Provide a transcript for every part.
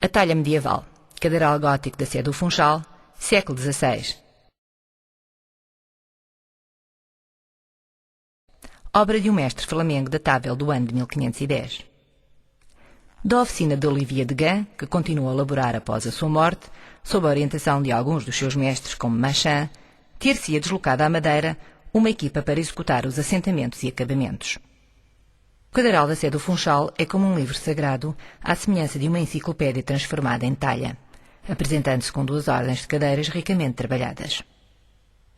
A talha medieval, Catedral gótico da Sé do Funchal, século XVI. Obra de um mestre flamengo datável do ano de 1510. Da oficina de Olivier de Gand, que continuou a elaborar após a sua morte, sob a orientação de alguns dos seus mestres como Marchand, ter-se-ia deslocado à Madeira uma equipa para executar os assentamentos e acabamentos. O Catedral da Sé do Funchal é como um livro sagrado, à semelhança de uma enciclopédia transformada em talha, apresentando-se com 2 ordens de cadeiras ricamente trabalhadas.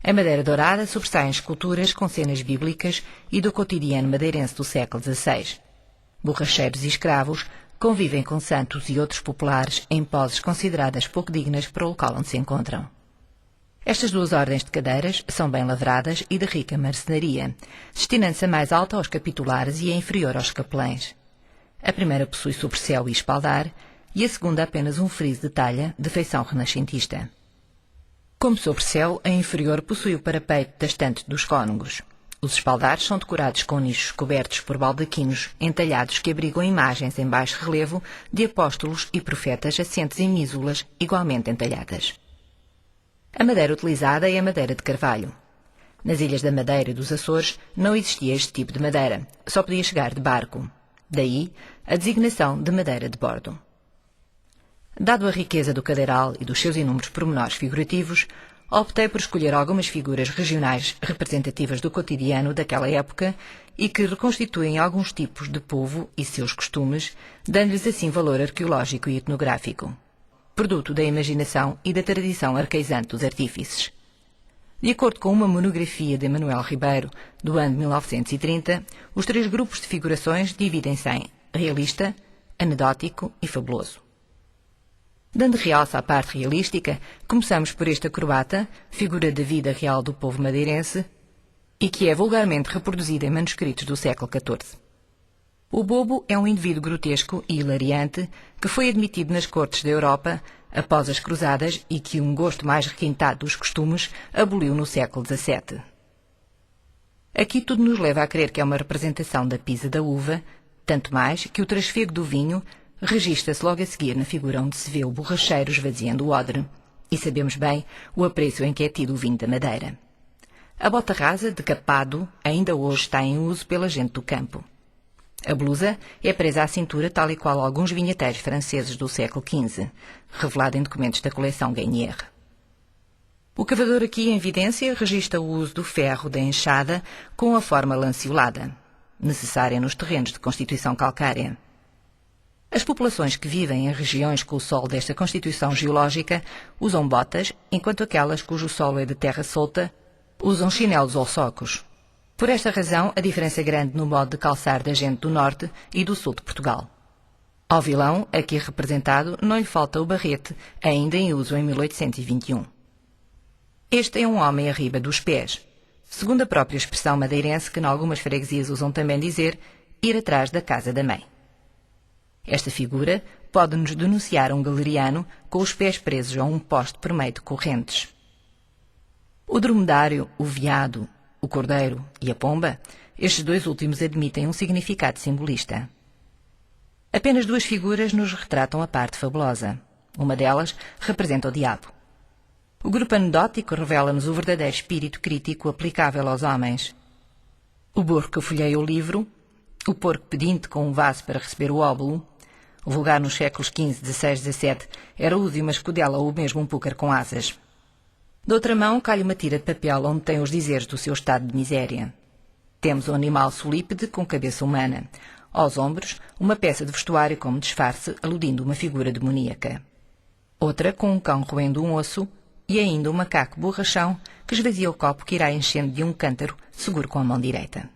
Em madeira dourada sobressaem esculturas com cenas bíblicas e do cotidiano madeirense do século XVI. Borracheiros e escravos convivem com santos e outros populares em poses consideradas pouco dignas para o local onde se encontram. Estas 2 ordens de cadeiras são bem lavradas e de rica marcenaria, destinando-se a mais alta aos capitulares e a inferior aos capelães. A primeira possui sobrecéu e espaldar, e a segunda apenas um friso de talha de feição renascentista. Como sobrecéu, a inferior possui o parapeito da estante dos cônegos. Os espaldares são decorados com nichos cobertos por baldaquinos entalhados que abrigam imagens em baixo relevo de apóstolos e profetas assentes em mísulas igualmente entalhadas. A madeira utilizada é a madeira de carvalho. Nas Ilhas da Madeira e dos Açores não existia este tipo de madeira, só podia chegar de barco. Daí a designação de madeira de bordo. Dado a riqueza do cadeiral e dos seus inúmeros pormenores figurativos, optei por escolher algumas figuras regionais representativas do cotidiano daquela época e que reconstituem alguns tipos de povo e seus costumes, dando-lhes assim valor arqueológico e etnográfico, produto da imaginação e da tradição arcaizante dos artífices. De acordo com uma monografia de Manuel Ribeiro, do ano de 1930, os 3 grupos de figurações dividem-se em realista, anedótico e fabuloso. Dando realce à parte realística, começamos por este acrobata, figura da vida real do povo madeirense, e que é vulgarmente reproduzida em manuscritos do século XIV. O bobo é um indivíduo grotesco e hilariante que foi admitido nas cortes da Europa após as cruzadas e que um gosto mais requintado dos costumes aboliu no século XVII. Aqui tudo nos leva a crer que é uma representação da pisa da uva, tanto mais que o trasfego do vinho registra-se logo a seguir na figura onde se vê o borracheiro esvaziando o odre, e sabemos bem o apreço em que é tido o vinho da Madeira. A bota rasa, de capado, ainda hoje está em uso pela gente do campo. A blusa é presa à cintura tal e qual alguns vinheteiros franceses do século XV, revelado em documentos da coleção Gainier. O cavador aqui em evidência registra o uso do ferro da enxada com a forma lanceolada, necessária nos terrenos de constituição calcária. As populações que vivem em regiões com o solo desta constituição geológica usam botas, enquanto aquelas cujo solo é de terra solta usam chinelos ou socos. Por esta razão, a diferença é grande no modo de calçar da gente do norte e do sul de Portugal. Ao vilão, aqui representado, não lhe falta o barrete, ainda em uso em 1821. Este é um homem arriba dos pés, segundo a própria expressão madeirense que em algumas freguesias usam também dizer ir atrás da casa da mãe. Esta figura pode-nos denunciar um galeriano com os pés presos a um poste por meio de correntes. O dromedário, o veado, o cordeiro e a pomba, estes 2 últimos admitem um significado simbolista. Apenas 2 figuras nos retratam a parte fabulosa. Uma delas representa o diabo. O grupo anedótico revela-nos o verdadeiro espírito crítico aplicável aos homens. O burro que folheia o livro, o porco pedinte com um vaso para receber o óbolo, o vulgar nos séculos XV, XVI, XVII era o uso de uma escudela ou mesmo um púcar com asas. De outra mão, cai uma tira de papel onde tem os dizeres do seu estado de miséria. Temos um animal solípede com cabeça humana. Aos ombros, uma peça de vestuário como disfarce, aludindo uma figura demoníaca. Outra com um cão roendo um osso e ainda um macaco borrachão que esvazia o copo que irá enchendo de um cântaro, seguro com a mão direita.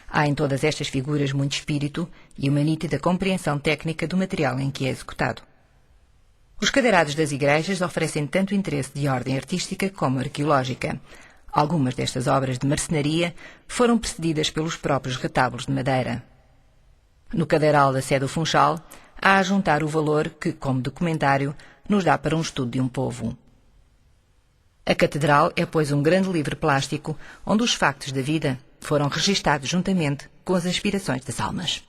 Há em todas estas figuras muito espírito e uma nítida compreensão técnica do material em que é executado. Os cadeirados das igrejas oferecem tanto interesse de ordem artística como arqueológica. Algumas destas obras de marcenaria foram precedidas pelos próprios retábulos de madeira. No Catedral da Sé do Funchal, há a juntar o valor que, como documentário, nos dá para um estudo de um povo. A catedral é, pois, um grande livro plástico onde os factos da vida foram registados juntamente com as aspirações das almas.